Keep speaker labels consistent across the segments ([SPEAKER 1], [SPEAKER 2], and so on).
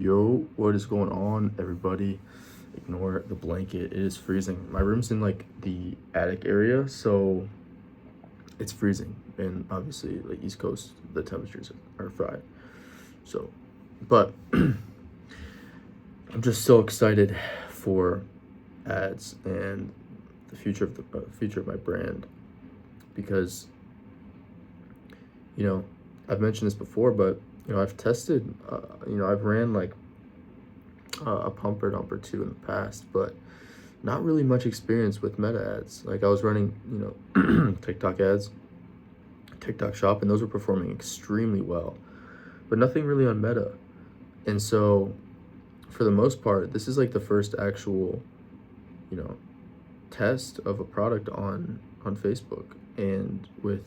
[SPEAKER 1] Yo, what is going on, everybody? Ignore the blanket. It is freezing. My room's in like the attic area, so it's freezing. And obviously, like East Coast, the temperatures are fried. So, but I'm just so excited for ads and the future of the future of my brand because you know I've mentioned this before, but I've tested. I've ran like a pump or dump or two in the past, but not really much experience with meta ads. Like I was running, TikTok ads, TikTok shop, and those were performing extremely well, but nothing really on meta. And so for the most part, this is like the first actual, you know, test of a product on Facebook and with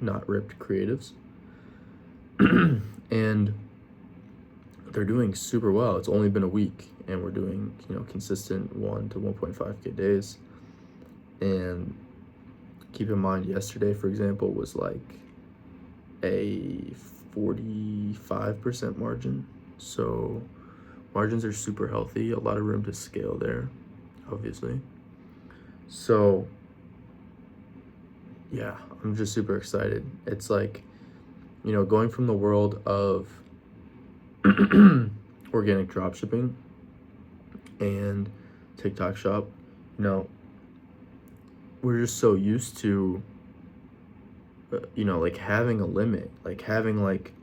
[SPEAKER 1] not ripped creatives. And they're doing super well. It's only been a week and we're doing, consistent 1 to 1.5K days. And keep in mind, yesterday, for example, was like a 45% margin. So margins are super healthy, a lot of room to scale there, obviously. So yeah, I'm just super excited. It's like, going from the world of organic dropshipping and TikTok shop, we're just so used to, like having a limit, like having like,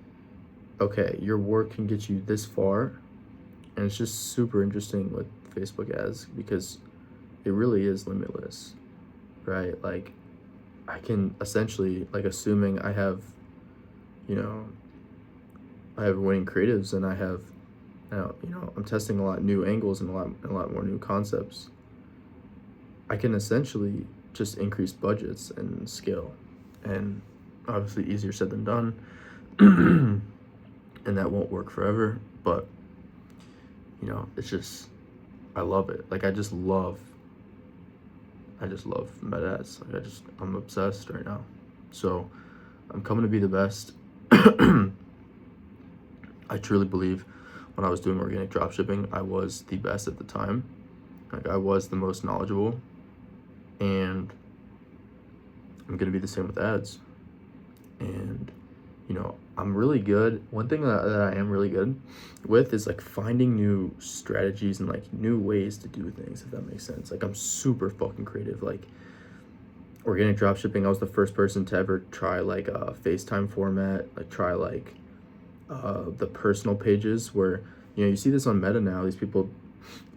[SPEAKER 1] okay, your work can get you this far. And it's just super interesting with Facebook ads because it really is limitless, right? Like I can essentially, like, assuming I have, I have winning creatives and I have, I'm testing a lot of new angles and a lot more new concepts. I can essentially just increase budgets and scale, and obviously easier said than done. And that won't work forever, but it's just, I love it. Like I just love meta ads. Like I'm obsessed right now. So I'm coming to be the best. I truly believe when I was doing organic dropshipping, I was the best at the time. Like I was the most knowledgeable, and I'm gonna be the same with ads. And I'm really good. One thing that I am really good with is like finding new strategies and like new ways to do things, if that makes sense. Like I'm super fucking creative. Like organic dropshipping, I was the first person to ever try like a FaceTime format, like try like the personal pages where you see this on Meta now. These people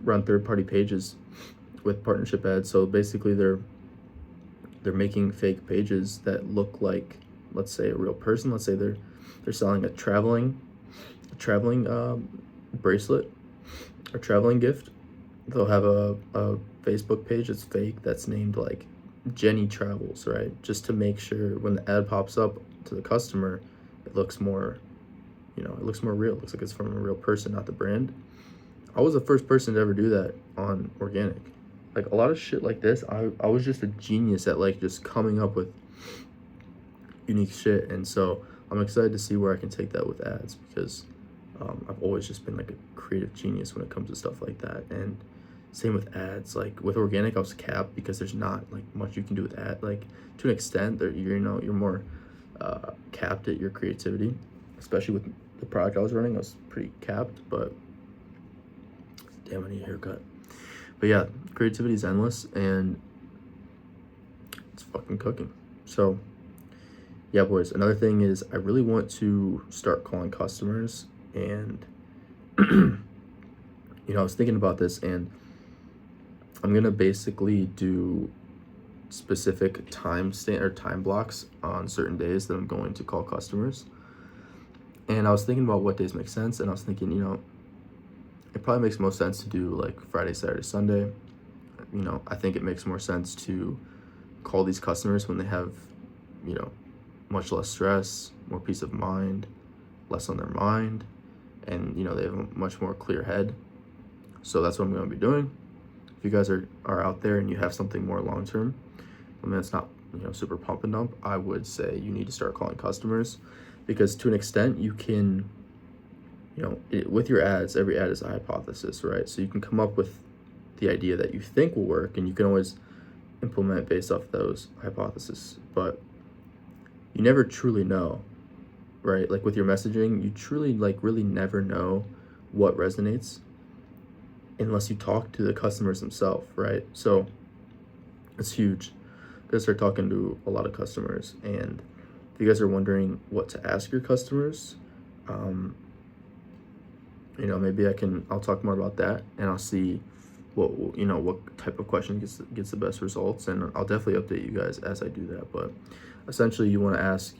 [SPEAKER 1] run third-party pages with partnership ads. So basically they're making fake pages that look like, let's say, a real person. Let's say they're selling a traveling bracelet or traveling gift. They'll have a Facebook page that's fake that's named like Jenny Travels, right? Just to make sure when the ad pops up to the customer, it looks more, it looks more real. It looks like it's from a real person, not the brand. I was the first person to ever do that on organic. Like a lot of shit like this, I was just a genius at like just coming up with unique shit. And so I'm excited to see where I can take that with ads because I've always just been like a creative genius when it comes to stuff like that. And same with ads. Like with organic, I was capped because there's not like much you can do with ad. Like to an extent, you're more capped at your creativity, especially with the product I was running. I was pretty capped, but damn, I need a haircut. But yeah, creativity is endless and it's fucking cooking. So yeah, boys, another thing is I really want to start calling customers. And I was thinking about this, and I'm gonna basically do specific time blocks on certain days that I'm going to call customers. And I was thinking about what days make sense, and I was thinking, it probably makes most sense to do like Friday, Saturday, Sunday. I think it makes more sense to call these customers when they have, much less stress, more peace of mind, less on their mind, and they have a much more clear head. So that's what I'm going to be doing. If you guys are out there and you have something more long term, it's not super pump and dump, I would say you need to start calling customers because to an extent you can with your ads, every ad is a hypothesis, right? So you can come up with the idea that you think will work, and you can always implement based off those hypotheses, but you never truly know, right? Like with your messaging, you truly really never know what resonates unless you talk to the customers themselves, right? So it's huge. You guys start talking to a lot of customers, and if you guys are wondering what to ask your customers, maybe I'll talk more about that, and I'll see what type of question gets the best results, and I'll definitely update you guys as I do that. But essentially, you want to ask,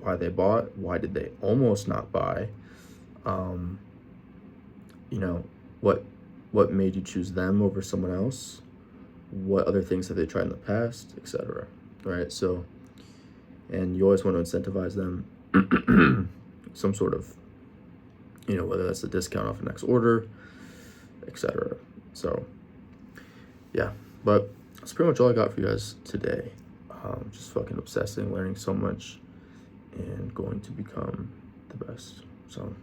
[SPEAKER 1] why they bought, why did they almost not buy, you know, what made you choose them over someone else, what other things have they tried in the past, etc. Right? So, and you always want to incentivize them some sort of, whether that's a discount off the next order, etc. So yeah, but that's pretty much all I got for you guys today. Just fucking obsessing, learning so much, and going to become the best. So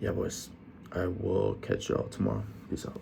[SPEAKER 1] yeah, boys, I will catch y'all tomorrow. Peace out.